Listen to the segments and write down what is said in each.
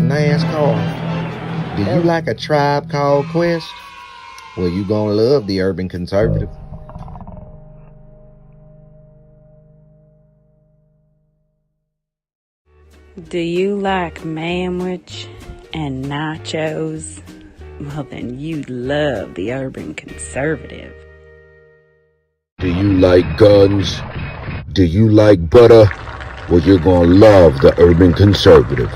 NASCAR? Do you like a Tribe Called Quest? Well, you gonna love the Urban Conservative. Do you like manwich and nachos? Well, then you'd love the Urban Conservative. Do you like guns? Do you like butter? Well, you're gonna love the Urban Conservative.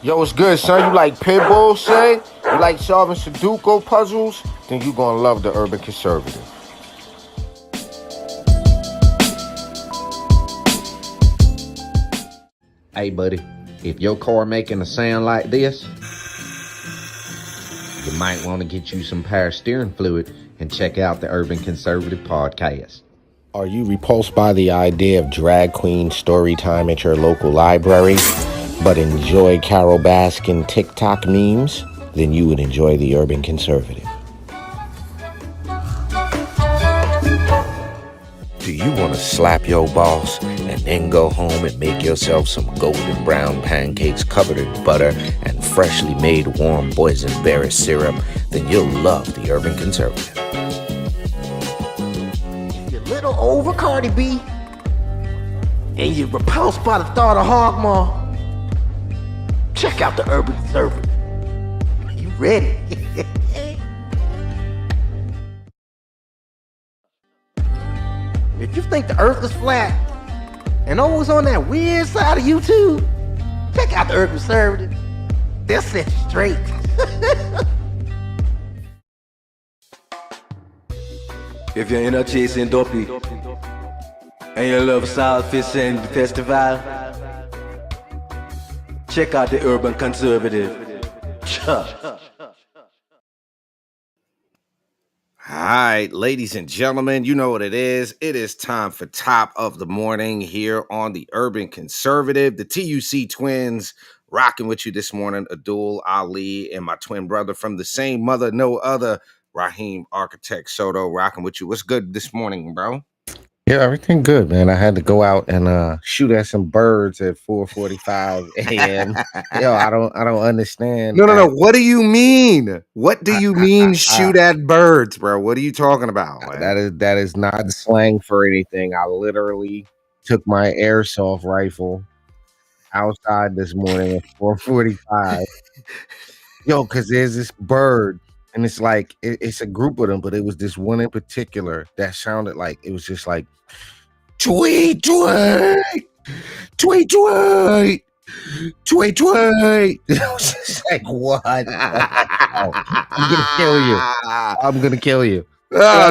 Yo, what's good, son? You like Pitbull, say? You like solving Sudoku puzzles? Then you gonna love the Urban Conservative. Hey, buddy, if your car making a sound like this, you might want to get you some power steering fluid and check out the Urban Conservative podcast. Are you repulsed by the idea of drag queen story time at your local library, but enjoy Carol Baskin TikTok memes? Then you would enjoy the Urban Conservative. Do you want to slap your boss and then go home and make yourself some golden brown pancakes covered in butter and freshly made warm boysenberry syrup? Then you'll love the Urban Conservative. If you're a little over Cardi B and you're repulsed by the thought of Hogmaw, check out the Urban Conservative. You ready? If you think the earth is flat and always on that weird side of YouTube, check out the Urban Conservative. They'll set you straight. If you're in a chasing dopey and you love South Fishing Festival, check out the Urban Conservative. All right, ladies and gentlemen, you know what it is. It is time for Top of the Morning here on the Urban Conservative. The TUC twins rocking with you this morning. Abdul Ali and my twin brother from the same mother, no other, Raheem Architect Soto, rocking with you. What's good this morning, bro? Yeah, everything good, man. I had to go out and shoot at some birds at 4:45 a.m. Yo, I don't understand. No. What do you mean? What do you mean shoot at birds, bro? What are you talking about, man? That is not slang for anything. I literally took my airsoft rifle outside this morning at 4:45. Yo, because there's this bird. And it's like, it's a group of them, but it was this one in particular that sounded like, it was just like, tweet, tweet, tweet, tweet, tweet, tweet. It was just like, what? I'm going to kill you. I'm going to kill you.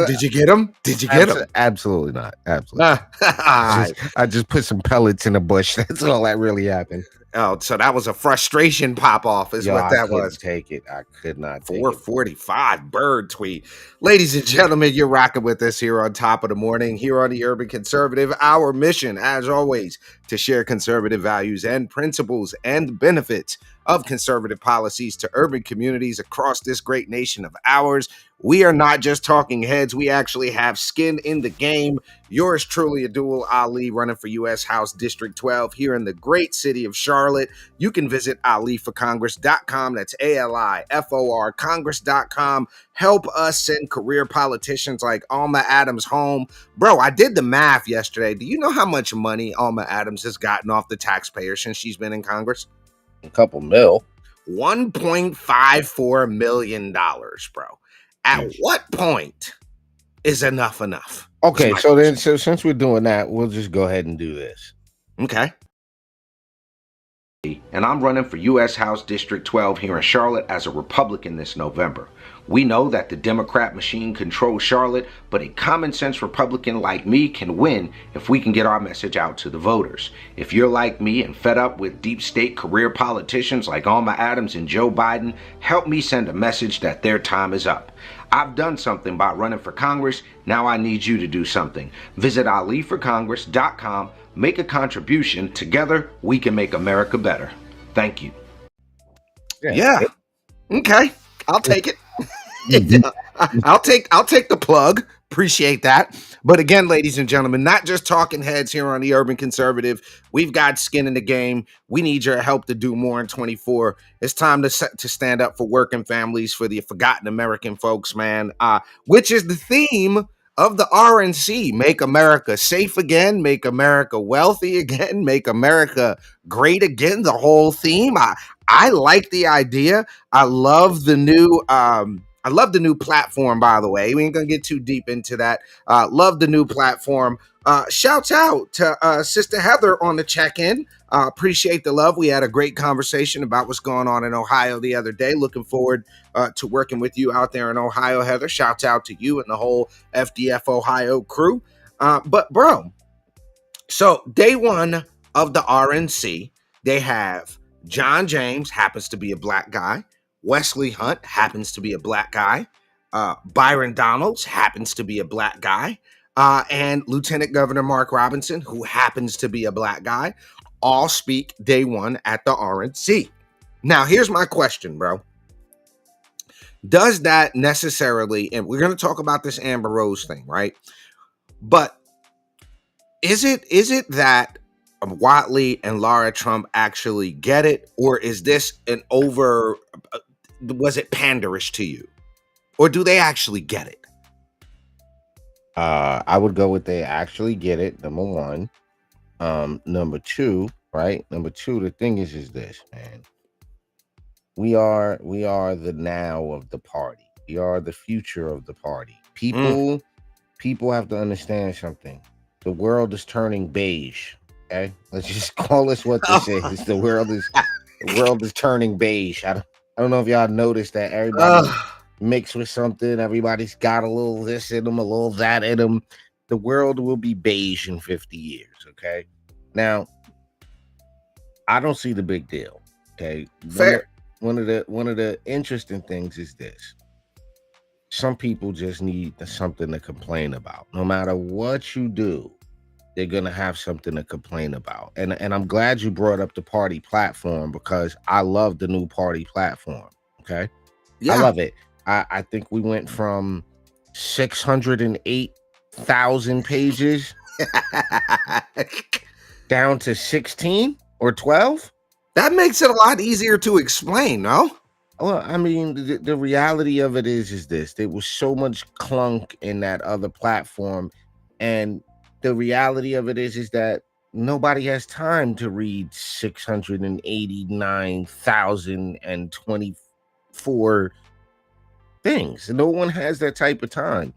Did you get him? Did you get him? Absolutely not. Absolutely. I just put some pellets in a bush. That's all that really happened. Oh, so that was a frustration pop-off is what that was. Take it. I could not take 4:45 bird tweet. Ladies and gentlemen, you're rocking with us here on Top of the Morning, here on the Urban Conservative. Our mission, as always, to share conservative values and principles and benefits of conservative policies to urban communities across this great nation of ours. We are not just talking heads. We actually have skin in the game. Yours truly, Abdul Ali, running for U.S. House District 12 here in the great city of Charlotte. You can visit aliforcongress.com. That's ALIFOR Congress.com. Help us send career politicians like Alma Adams home. Bro, I did the math yesterday. Do you know how much money Alma Adams has gotten off the taxpayer since she's been in Congress? A couple mil. $1.54 million, bro. At what point is enough? Okay, so since we're doing that, we'll just go ahead and do this. Okay. And I'm running for U.S. House District 12 here in Charlotte as a Republican this November. We know that the Democrat machine controls Charlotte, but a common sense Republican like me can win if we can get our message out to the voters. If you're like me and fed up with deep state career politicians like Alma Adams and Joe Biden, help me send a message that their time is up. I've done something by running for Congress. Now I need you to do something. Visit aliforcongress.com. Make a contribution. Together, we can make America better. Thank you. Yeah. Okay. I'll take it. I'll take the plug. Appreciate that. But again, ladies and gentlemen, not just talking heads here on the Urban Conservative. We've got skin in the game. We need your help to do more in 24. It's time to stand up for working families, for the forgotten American folks, man. Which is the theme of the RNC. Make America safe again. Make America wealthy again. Make America great again. The whole theme. I like the idea. I love the new. I love the new platform, by the way. We ain't gonna get too deep into that. Love the new platform. Shouts out to Sister Heather on the check-in. Appreciate the love. We had a great conversation about what's going on in Ohio the other day. Looking forward to working with you out there in Ohio, Heather. Shouts out to you and the whole FDF Ohio crew. But bro, so day one of the RNC, they have John James, happens to be a black guy. Wesley Hunt happens to be a black guy. Byron Donalds happens to be a black guy. And Lieutenant Governor Mark Robinson, who happens to be a black guy, all speak day one at the RNC. Now, here's my question, bro. Does that necessarily, and we're going to talk about this Amber Rose thing, right? But is it that Whatley and Lara Trump actually get it? Or is this was it panderish to you? Or do they actually get it? I would go with they actually get it, number one. Number two, right? Number two, the thing is this, man. We are the now of the party. We are the future of the party. People have to understand something. The world is turning beige. Okay, let's just call this what this is. The world is turning beige. I don't know if y'all noticed that everybody mixed with something. Everybody's got a little this in them, a little that in them. The world will be beige in 50 years. Okay. Now, I don't see the big deal. Okay. Fair. One of the interesting things is this. Some people just need something to complain about. No matter what you do, they're gonna have something to complain about. And I'm glad you brought up the party platform, because I love the new party platform. Okay. Yeah. I love it. I think we went from 608,000 pages down to 16 or 12. That makes it a lot easier to explain, no? Well, I mean, the reality of it is this. There was so much clunk in that other platform. And the reality of it is that nobody has time to read 689,024 things. No one has that type of time.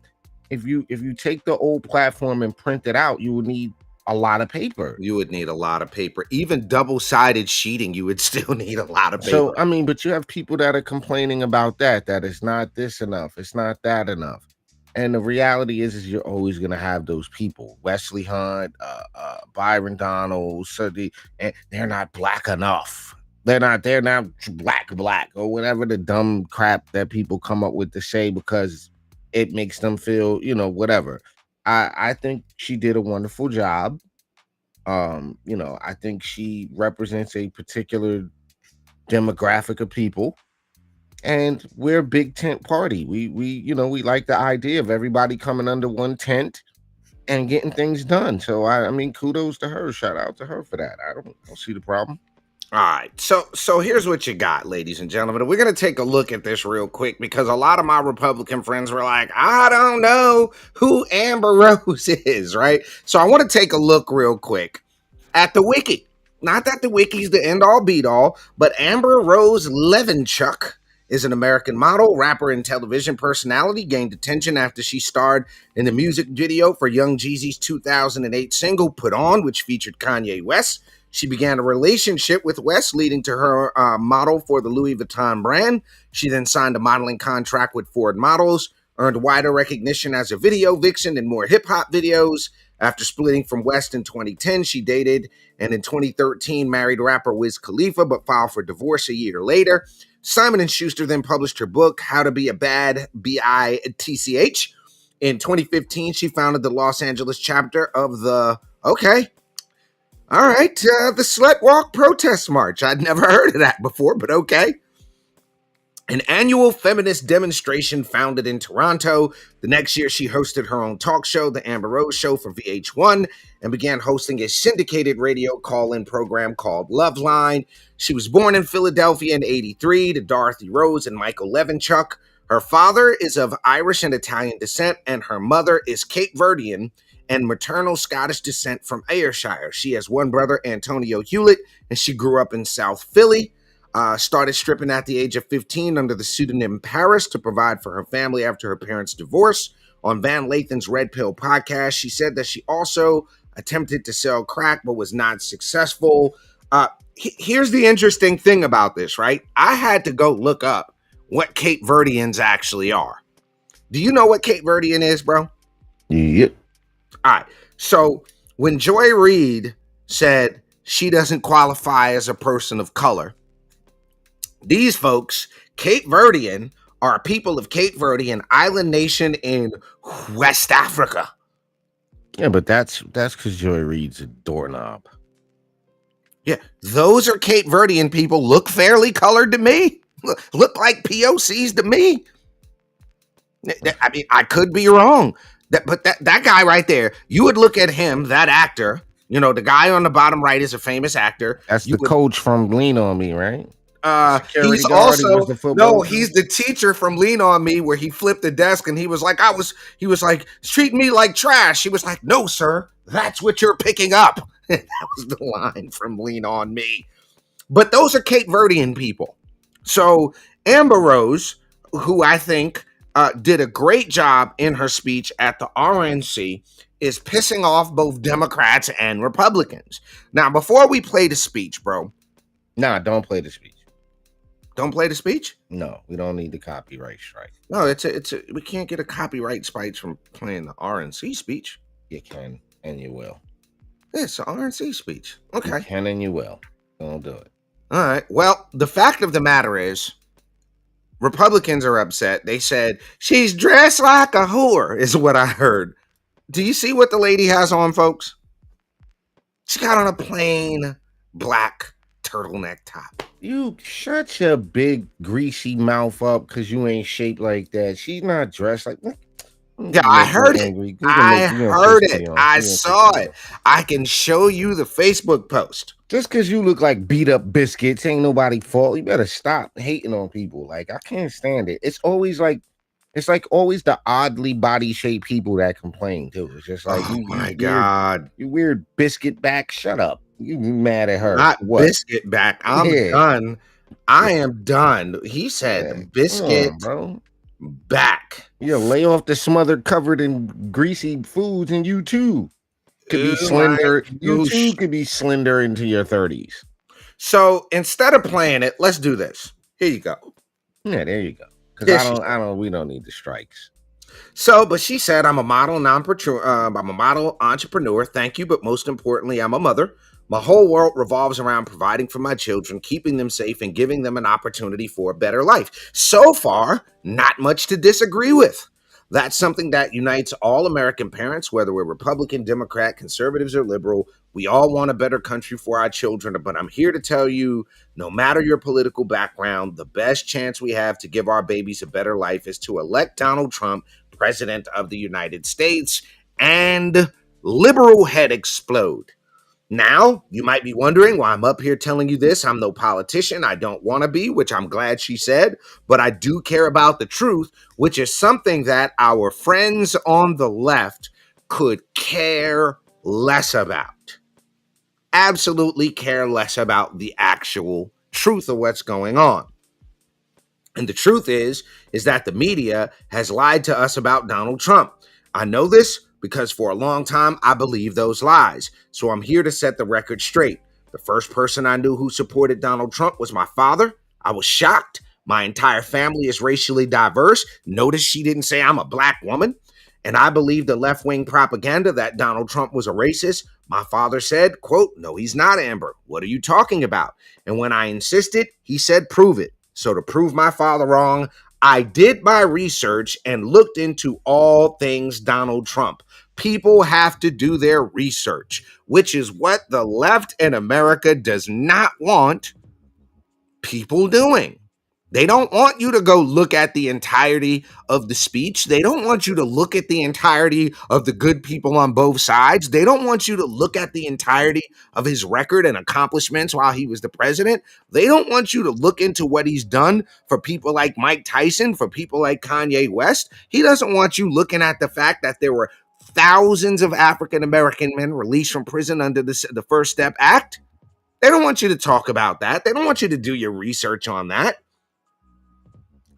If you take the old platform and print it out, you would need a lot of paper. You would need a lot of paper. Even double-sided sheeting, you would still need a lot of paper. So, I mean, but you have people that are complaining about that it's not this enough, it's not that enough. And the reality is you're always going to have those people. Wesley Hunt, Byron Donalds, and they're not black enough. They're not black, or whatever the dumb crap that people come up with to say because it makes them feel, whatever. I think she did a wonderful job. I think she represents a particular demographic of people. And we're a big tent party. We like the idea of everybody coming under one tent and getting things done. So I mean, kudos to her. Shout out to her for that. I don't see the problem. All right. So here's what you got, ladies and gentlemen. We're going to take a look at this real quick because a lot of my Republican friends were like, I don't know who Amber Rose is, right? So I want to take a look real quick at the wiki. Not that the wiki's the end all beat all, but Amber Rose Levenchuk is an American model, rapper, and television personality. Gained attention after she starred in the music video for Young Jeezy's 2008 single Put On, which featured Kanye West. She began a relationship with West, leading to her model for the Louis Vuitton brand. She then signed a modeling contract with Ford Models, earned wider recognition as a video vixen in more hip-hop videos. After splitting from West in 2010, she dated and in 2013 married rapper Wiz Khalifa, but filed for divorce a year later. Simon & Schuster then published her book, How to Be a Bad B.I.T.C.H. In 2015, she founded the Los Angeles chapter of the Slut Walk Protest March. I'd never heard of that before, but okay. an annual feminist demonstration founded in Toronto. The next year, she hosted her own talk show, The Amber Rose Show, for VH1, and began hosting a syndicated radio call-in program called Loveline. She was born in Philadelphia in 1983 to Dorothy Rose and Michael Levinchuk. Her father is of Irish and Italian descent, and her mother is Cape Verdean and maternal Scottish descent from Ayrshire. She has one brother, Antonio Hewlett, and she grew up in South Philly. Started stripping at the age of 15 under the pseudonym Paris to provide for her family after her parents' divorce. On Van Lathan's Red Pill podcast, she said that she also attempted to sell crack but was not successful. Here's the interesting thing about this, right? I had to go look up what Cape Verdeans actually are. Do you know what Cape Verdean is, bro? Yep. All right. So when Joy Reid said she doesn't qualify as a person of color, these folks, Cape Verdean, are people of Cape Verde, an island nation in West Africa. Yeah, but that's because Joy Reid's a doorknob. Yeah, those are Cape Verdean people. Look fairly colored to me. Look like POCs to me. I mean, I could be wrong. But that guy right there, you would look at him, that actor. You know, the guy on the bottom right is a famous actor. That's the coach from Lean On Me, right? He's also he's the teacher from Lean On Me, where he flipped the desk and he was like, treat me like trash. He was like, no, sir, that's what you're picking up. That was the line from Lean On Me. But those are Cape Verdean people. So Amber Rose, who I think did a great job in her speech at the RNC, is pissing off both Democrats and Republicans. Now, before we play the speech, bro. Nah, don't play the speech. Don't play the speech? No, we don't need the copyright strike. No, we can't get a copyright strike from playing the RNC speech. You can, and you will. It's an RNC speech. Okay. You can and you will. Don't do it. All right. Well, the fact of the matter is, Republicans are upset. They said, she's dressed like a whore, is what I heard. Do you see what the lady has on, folks? She got on a plain black turtleneck top. You shut your big greasy mouth up because you ain't shaped like that. She's not dressed like that. Yeah, I heard it. I heard it. I saw it. I can show you the Facebook post. Just because you look like beat up biscuits ain't nobody's fault. You better stop hating on people. Like, I can't stand it. It's like always the oddly body shaped people that complain too. It's just like, you weird biscuit back. Shut up. You mad at her? Not what? Biscuit back. I'm done. I am done. He said biscuit back. Yeah, lay off the smothered, covered in greasy foods, and you too could be slender. You too could be slender into your 30s. So instead of playing it, let's do this. Here you go. Yeah, there you go. Because we don't need the strikes. So, but she said, I'm a model entrepreneur. Thank you. But most importantly, I'm a mother. My whole world revolves around providing for my children, keeping them safe, and giving them an opportunity for a better life. So far, not much to disagree with. That's something that unites all American parents, whether we're Republican, Democrat, conservatives, or liberal. We all want a better country for our children. But I'm here to tell you, no matter your political background, the best chance we have to give our babies a better life is to elect Donald Trump president of the United States, and liberal head explode. Now, you might be wondering why I'm up here telling you this. I'm no politician. I don't want to be, which I'm glad she said, but I do care about the truth, which is something that our friends on the left could care less about. Absolutely care less about the actual truth of what's going on. And the truth is that the media has lied to us about Donald Trump. I know this because for a long time, I believed those lies. So I'm here to set the record straight. The first person I knew who supported Donald Trump was my father. I was shocked. My entire family is racially diverse. Notice she didn't say I'm a black woman. And I believed the left-wing propaganda that Donald Trump was a racist. My father said, quote, no, he's not, Amber. What are you talking about? And when I insisted, he said, prove it. So to prove my father wrong, I did my research and looked into all things Donald Trump. People have to do their research, which is what the left in America does not want people doing. They don't want you to go look at the entirety of the speech. They don't want you to look at the entirety of the good people on both sides. They don't want you to look at the entirety of his record and accomplishments while he was the president. They don't want you to look into what he's done for people like Mike Tyson, for people like Kanye West. He doesn't want you looking at the fact that there were thousands of African American men released from prison under the First Step Act. They don't want you to talk about that. They don't want you to do your research on that.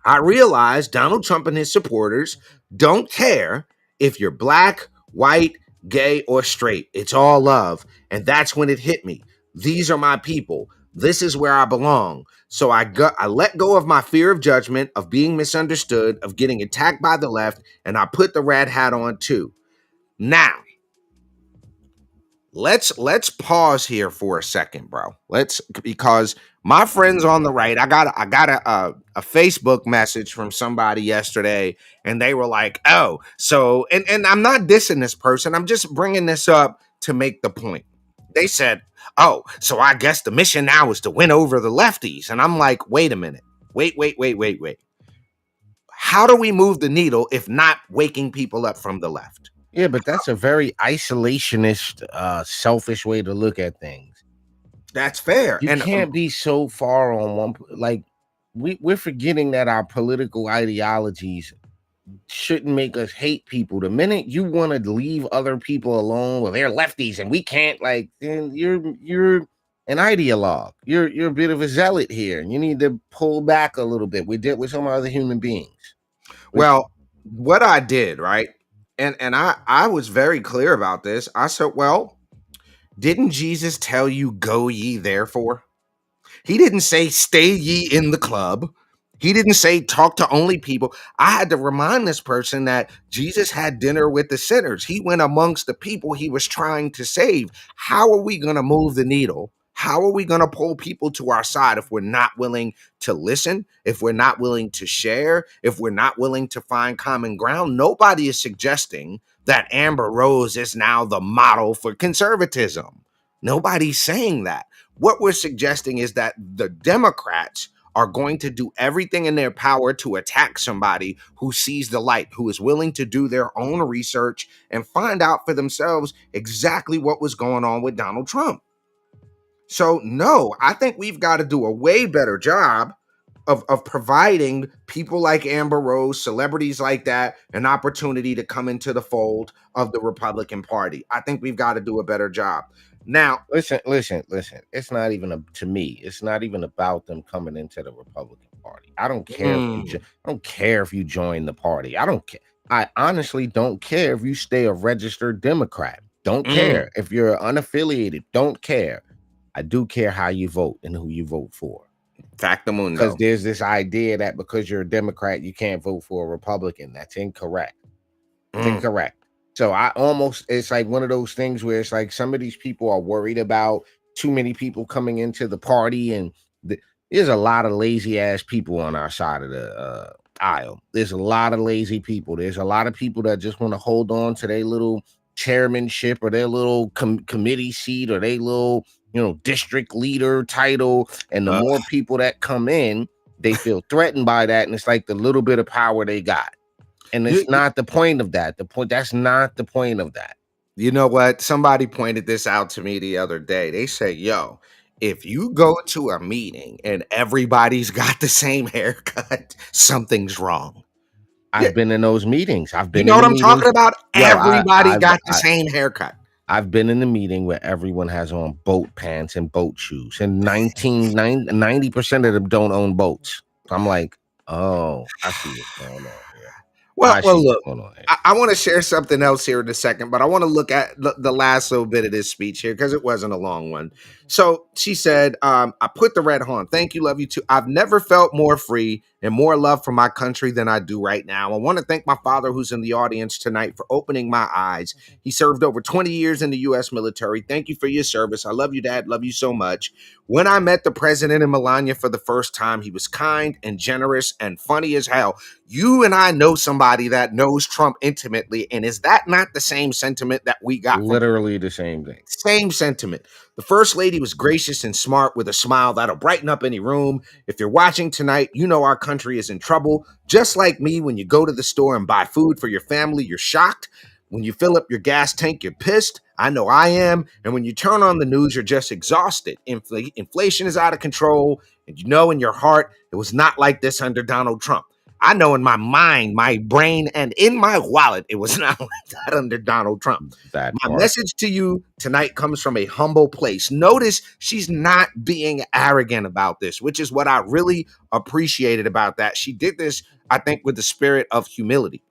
I realize Donald Trump and his supporters don't care if you're black, white, gay, or straight. It's all love. And that's when it hit me. These are my people. This is where I belong. So I let go of my fear of judgment, of being misunderstood, of getting attacked by the left, and I put the red hat on too. Now, let's pause here for a second, bro. Because my friends on the right, I got a Facebook message from somebody yesterday, and they were like, "Oh, so," and I'm not dissing this person. I'm just bringing this up to make the point. They said, "Oh, so I guess the mission now is to win over the lefties," and I'm like, "Wait a minute, wait. How do we move the needle if not waking people up from the left?" Yeah, but that's a very isolationist, selfish way to look at things. That's fair. You can't be so far on one. Like we're forgetting that our political ideologies shouldn't make us hate people. The minute you want to leave other people alone, well, they're lefties and we can't, like, then you're an ideologue. You're a bit of a zealot here, and you need to pull back a little bit. We did with some other human beings. Well, what I did, right? And I was very clear about this. I said, well, didn't Jesus tell you, go ye therefore? He didn't say, stay ye in the club. He didn't say, talk to only people. I had to remind this person that Jesus had dinner with the sinners. He went amongst the people he was trying to save. How are we going to move the needle? How are we going to pull people to our side if we're not willing to listen, if we're not willing to share, if we're not willing to find common ground? Nobody is suggesting that Amber Rose is now the model for conservatism. Nobody's saying that. What we're suggesting is that the Democrats are going to do everything in their power to attack somebody who sees the light, who is willing to do their own research and find out for themselves exactly what was going on with Donald Trump. So, no, I think we've got to do a way better job of providing people like Amber Rose, celebrities like that, an opportunity to come into the fold of the Republican Party. I think we've got to do a better job. Now, listen. It's not even to me. It's not even about them coming into the Republican Party. I don't care. I don't care if you join the party. I don't care. I honestly don't care if you stay a registered Democrat. Don't care if you're unaffiliated. Don't care. I do care how you vote and who you vote for. Factamundo. Because there's this idea that because you're a Democrat, you can't vote for a Republican. That's incorrect. It's incorrect. So it's like one of those things where it's like some of these people are worried about too many people coming into the party, and there's a lot of lazy ass people on our side of the aisle. There's a lot of lazy people. There's a lot of people that just want to hold on to their little chairmanship or their little committee seat or their little, district leader title. And the more people that come in, they feel threatened by that. And it's like the little bit of power they got. And it's not the point of that. That's not the point of that. You know what? Somebody pointed this out to me the other day. They say, yo, if you go to a meeting and everybody's got the same haircut, something's wrong. I've been in those meetings. I've been. You know what I'm talking about? Everybody got the same haircut. I've been in the meeting where everyone has on boat pants and boat shoes, and 90% of them don't own boats. I'm like, oh, I see what's going on. Well, look, I want to share something else here in a second, but I want to look at the last little bit of this speech here because it wasn't a long one. So she said, I put the red on. Thank you. Love you too. I've never felt more free and more love for my country than I do right now. I want to thank my father who's in the audience tonight for opening my eyes. He served over 20 years in the U.S. military. Thank you for your service. I love you, Dad. Love you so much. When I met the president and Melania for the first time, he was kind and generous and funny as hell. You and I know somebody that knows Trump intimately, and is that not the same sentiment that we got from Literally the same thing. same sentiment? The first lady was gracious and smart with a smile that'll brighten up any room. If you're watching tonight, you know our country is in trouble. Just like me, when you go to the store and buy food for your family, you're shocked. When you fill up your gas tank, you're pissed. I know I am. And when you turn on the news, you're just exhausted. Inflation is out of control. And you know in your heart, it was not like this under Donald Trump. I know in my mind, my brain, and in my wallet, it was not like that under Donald Trump. That My part. message to you tonight comes from a humble place. Notice she's not being arrogant about this, which is what I really appreciated about that. She did this, I think, with the spirit of humility.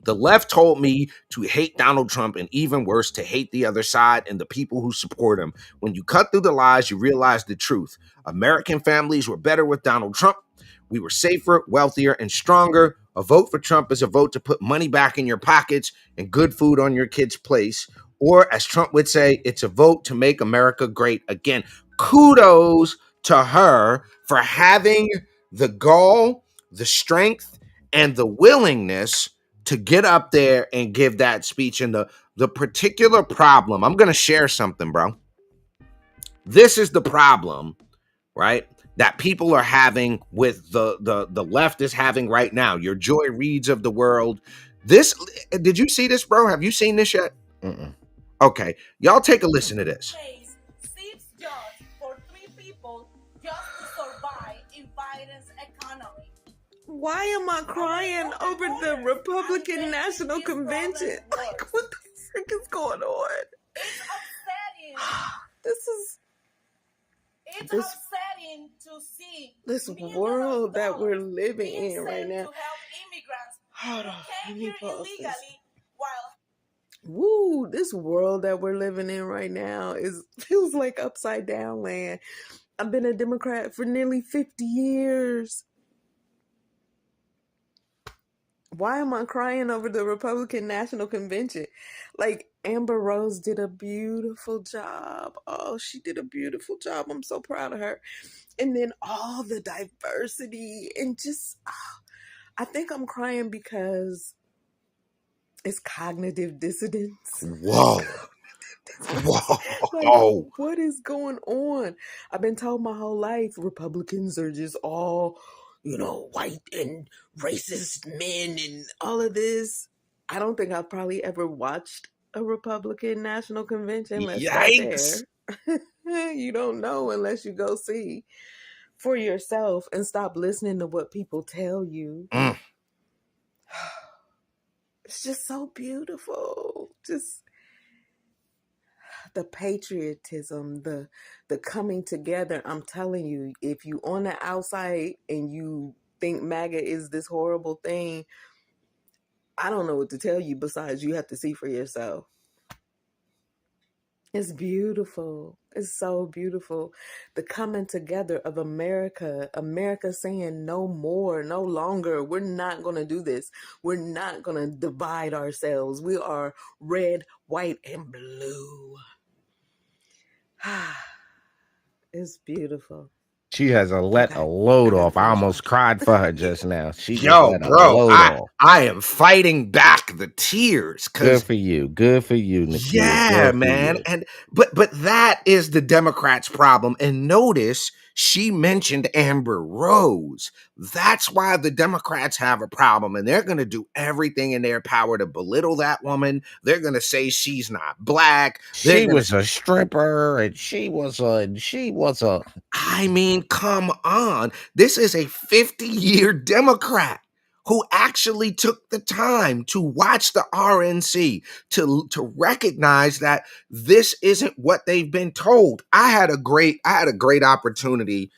The left told me to hate Donald Trump, and even worse, to hate the other side and the people who support him. When you cut through the lies, you realize the truth. American families were better with Donald Trump. We were safer, wealthier, and stronger. A vote for Trump is a vote to put money back in your pockets and good food on your kids' plates. Or, as Trump would say, it's a vote to make America great again. Kudos to her for having the gall, the strength, and the willingness to get up there and give that speech. And the particular problem, I'm going to share something, bro. This is the problem, right, that people are having with the left is having right now. Your Joy Reids of the world. This, did you see this, bro? Have you seen this yet? Mm-mm. Okay, y'all take a listen to this. Six jobs for 3 people just to survive in Biden's economy. Why am I crying over the Republican National Convention? Like, what the frick is going on? It's upsetting. It's This- upsetting to see This millions world of that we're dollars living being in right sent now. to help immigrants Hold who on, let came me here pause this. illegally while Woo, this world that we're living in right now feels like upside down land. I've been a Democrat for nearly 50 years. Why am I crying over the Republican National Convention? Like, Amber Rose did a beautiful job. Oh, she did a beautiful job. I'm so proud of her. And then all the diversity and just, I think I'm crying because it's cognitive dissonance. Whoa. Whoa. Like, what is going on? I've been told my whole life Republicans are just all, white and racist men and all of this. I don't think I've probably ever watched a Republican National Convention. Let's start Yikes. there. You don't know unless you go see for yourself and stop listening to what people tell you. Mm. It's just so beautiful. Just the patriotism, the coming together. I'm telling you, if you on the outside and you think MAGA is this horrible thing, I don't know what to tell you besides you have to see for yourself. It's beautiful. It's so beautiful. The coming together of America. America saying no more, no longer. We're not going to do this. We're not going to divide ourselves. We are red, white, and blue. It's beautiful. She has let a load off. I almost cried for her just now. She just Yo, let a bro, load off. I am fighting back the tears. Good for you. Good for you, Nikia. Yeah, Good for man. you. And but that is the Democrats' problem. And notice she mentioned Amber Rose. That's why the Democrats have a problem. And they're going to do everything in their power to belittle that woman. They're going to say she's not black. She was a stripper and she was a I mean, come on. This is a 50-year Democrat who actually took the time to watch the RNC, to recognize that this isn't what they've been told. I had a great opportunity,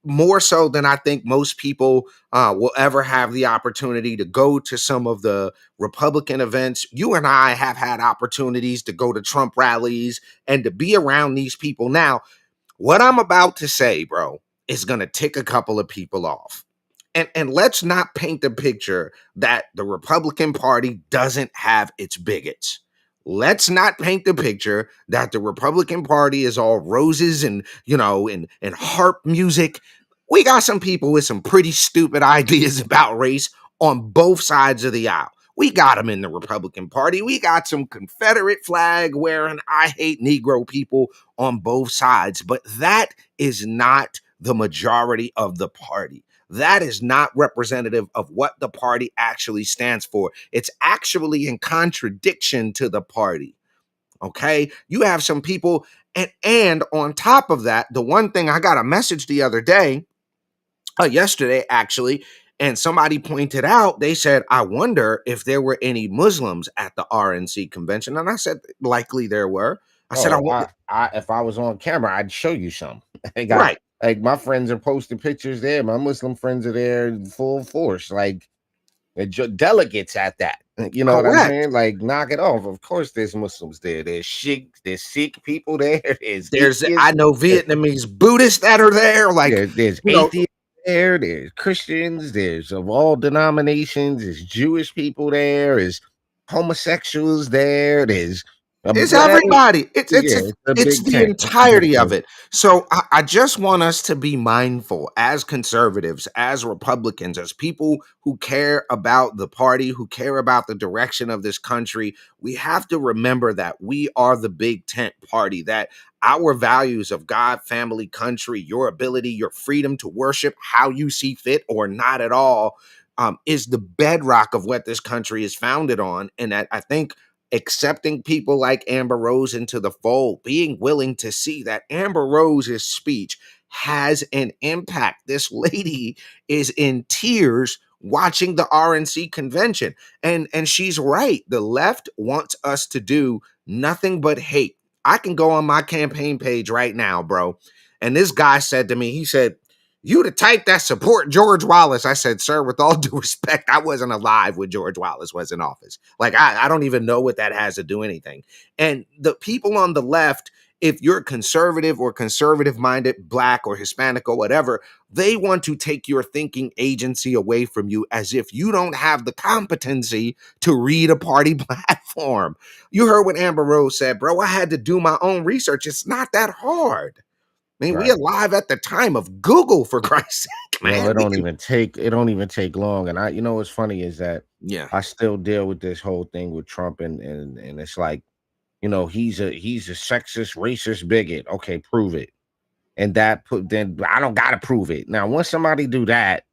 more so than I think most people will ever have the opportunity to go to some of the Republican events. You and I have had opportunities to go to Trump rallies and to be around these people. Now, what I'm about to say, bro, is going to tick a couple of people off. And let's not paint the picture that the Republican Party doesn't have its bigots. Let's not paint the picture that the Republican Party is all roses and, and harp music. we got some people with some pretty stupid ideas about race on both sides of the aisle. We got them in the Republican Party. We got some Confederate flag wearing I hate Negro people on both sides. But that is not the majority of the party. That is not representative of what the party actually stands for. It's actually in contradiction to the party. Okay, you have some people, and on top of that, the one thing I got a message the other day, yesterday actually, and somebody pointed out, they said, I wonder if there were any Muslims at the RNC convention. And I said, likely there were. I said, if I was on camera, I'd show you some. Right. Like my friends are posting pictures there. My Muslim friends are there full force. Like delegates at that. You know what I'm saying? Like, knock it off. Of course, there's Muslims there. There's Sikh people there. There's I know Vietnamese Buddhists that are there. Like, there's atheists there. There's Christians. There's of all denominations. There's Jewish people there. There's homosexuals there. There's it's everybody. It's the entirety of it. So I just want us to be mindful as conservatives, as Republicans, as people who care about the party, who care about the direction of this country. We have to remember that we are the big tent party, that our values of God, family, country, your ability, your freedom to worship how you see fit or not at all, is the bedrock of what this country is founded on. And that I think accepting people like Amber Rose into the fold, being willing to see that Amber Rose's speech has an impact. This lady is in tears watching the RNC convention. And she's right. The left wants us to do nothing but hate. I can go on my campaign page right now, bro. And this guy said to me, he said, you the type that support George Wallace. I said, sir, with all due respect, I wasn't alive when George Wallace was in office. Like, I don't even know what that has to do anything. And the people on the left, if you're conservative or conservative-minded, Black or Hispanic or whatever, they want to take your thinking agency away from you as if you don't have the competency to read a party platform. You heard what Amber Rose said, bro. I had to do my own research. It's not that hard. I mean, we alive at the time of Google, for Christ's sake, man. Well, it don't even take long. And you know what's funny is that I still deal with this whole thing with Trump, and it's like, you know, he's a sexist, racist bigot. Okay, prove it. And then I don't gotta prove it. Now, once somebody do that,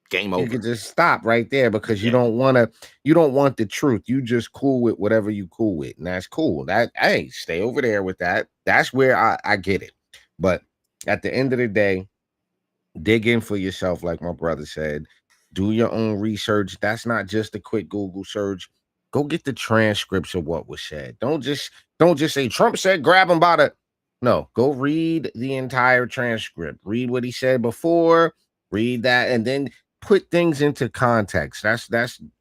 game over. You can just stop right there, because you don't want the truth. You just cool with whatever you cool with, and that's cool. Hey, stay over there with that. That's where I get it. But at the end of the day, dig in for yourself, like my brother said. Do your own research. That's not just a quick Google search. Go get the transcripts of what was said. Don't just say Trump said grab him by the. No, go read the entire transcript. Read what he said before. Read that, and then put things into context. That's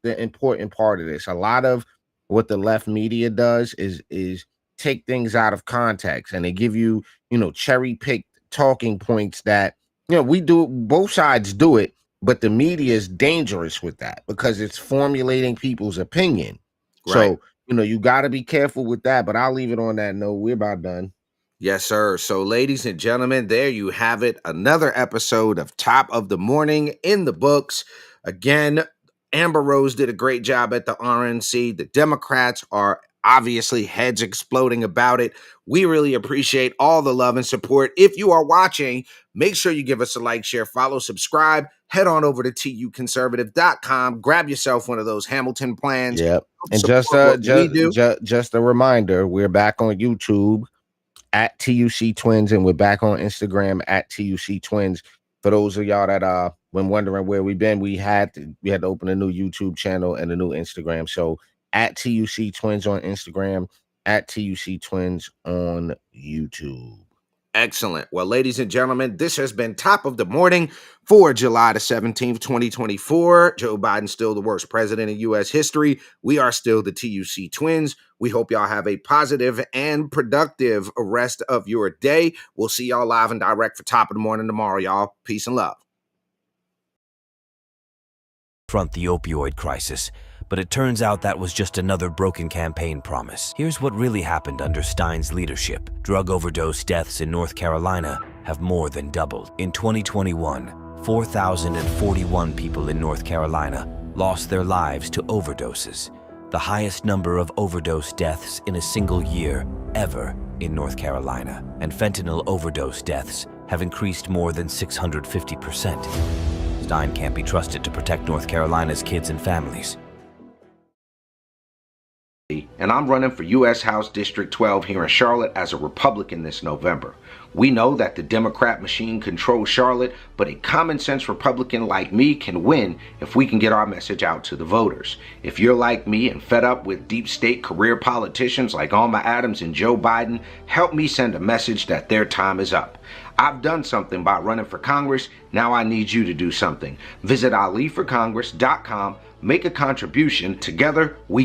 the important part of this. A lot of what the left media does is take things out of context, and they give you, cherry picked talking points that, we do, both sides do it, but the media is dangerous with that because it's formulating people's opinion. Right. So, you got to be careful with that, but I'll leave it on that note. We're about done. Yes, sir. So, ladies and gentlemen, there you have it. Another episode of Top of the Morning in the books. Again, Amber Rose did a great job at the RNC. The Democrats are obviously heads exploding about it. We really appreciate all the love and support. If you are watching, make sure you give us a like, share, follow, subscribe. Head on over to tuconservative.com. Grab yourself one of those Hamilton plans. Yep. And just a reminder, we're back on YouTube at TUC Twins, and we're back on Instagram at TUC Twins. For those of y'all that when wondering where we've been, we had to open a new YouTube channel and a new Instagram. So at TUC Twins on Instagram, at TUC Twins on YouTube. Excellent. Well, ladies and gentlemen, this has been Top of the Morning for July the 17th, 2024. Joe Biden's still the worst president in U.S. history. We are still the TUC Twins. We hope y'all have a positive and productive rest of your day. We'll see y'all live and direct for Top of the Morning tomorrow, y'all. Peace and love. Front the opioid crisis, but it turns out that was just another broken campaign promise. Here's what really happened under Stein's leadership. Drug overdose deaths in North Carolina have more than doubled. In 2021, 4,041 people in North Carolina lost their lives to overdoses, the highest number of overdose deaths in a single year ever in North Carolina. And fentanyl overdose deaths have increased more than 650%. Stein can't be trusted to protect North Carolina's kids and families. And I'm running for U.S. House District 12 here in Charlotte as a Republican this November. We know that the Democrat machine controls Charlotte, but a common sense Republican like me can win if we can get our message out to the voters. If you're like me and fed up with deep state career politicians like Alma Adams and Joe Biden, help me send a message that their time is up. I've done something by running for Congress. Now I need you to do something. Visit AliForCongress.com. Make a contribution. Together we